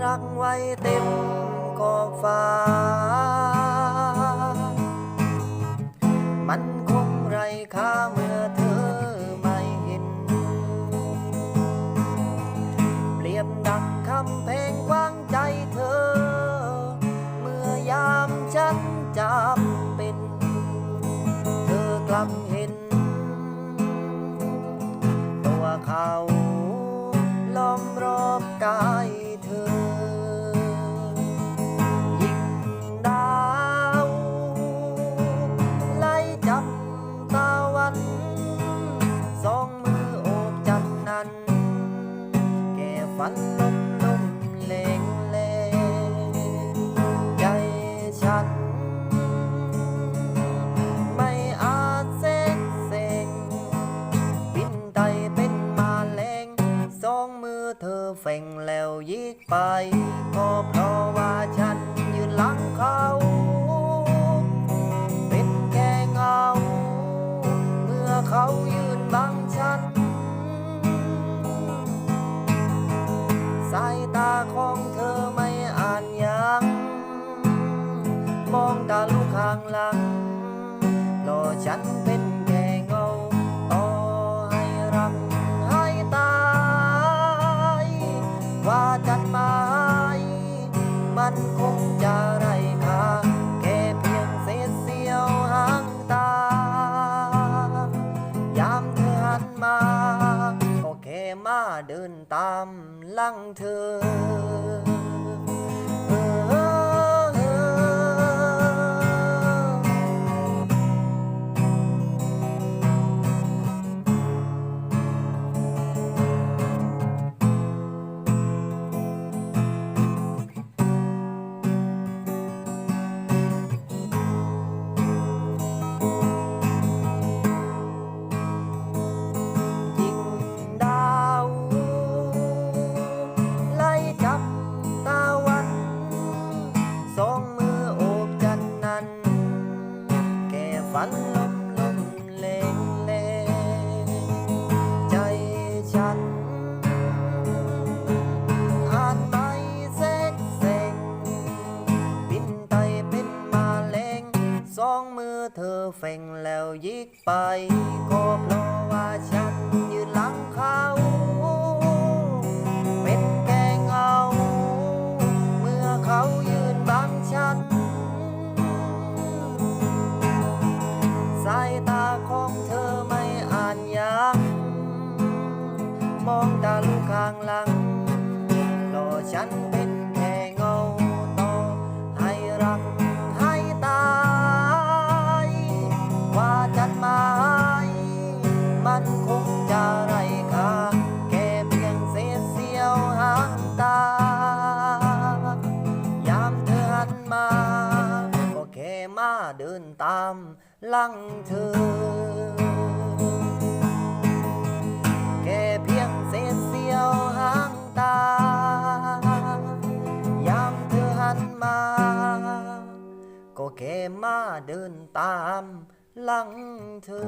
รักไว้เต็มขอบฟ้ามันคงไร้ค่าเมื่อเธอไม่เห็นเปรียบดังคำเพลงกว้างใจเธอเมื่อยามฉันจำเป็นเธอกลับเห็นตัวเขาล้อมรอบกายเธอยิ่งดาวไล่จับตะวันสองมือโอบจันนั้นแก่ฝันลมเลงเลใจฉันไม่อาจเสกเสงบินไตเป็นมาแลงสองมือเธอเฟ่งแล้วยิกไปก็เพราะว่าฉันยืนหลังเขาเป็นแค่เงาเมื่อเขายืนบังฉันสายตาของเธอไม่อ่านยังมองตาลูกข้างหลังรอฉันเป็นแค่เงาต่อให้รักให้ตายว่าจัดหมายมันคงจะไร้ค่าแค่เพียงเศษเสี้ยวหางตายามเธอหันมาก็แค่มาเดินตามหลังเธอยิ่งดาวไล่จับตะวันสองมือโอบจันนั้นแก่ฝันลมเลงเลใจฉันอ่านไม่เสกเสงบินไตเป็นมาแลงสองมือเธอเฟ่งแล้วยิกไปก็เพราะว่าฉันยืนหลังเขาเป็นแค่เงาเมื่อเขายืนบังฉันสายตาของเธอไม่อ่านยังมองตาลูกข้างหลังรอฉันเป็นแค่เงาต่อให้รักให้ตายว่าจัดหมายมันคงจะไร้ค่าแค่เพียงเศษเสี้ยวหางตายามเธอหันมาก็แค่มาเดินตามหลังเธอแค่เพียงเศษเสี้ยวหางตายามเธอหันมาก็แค่มาเดินตามหลังเธอ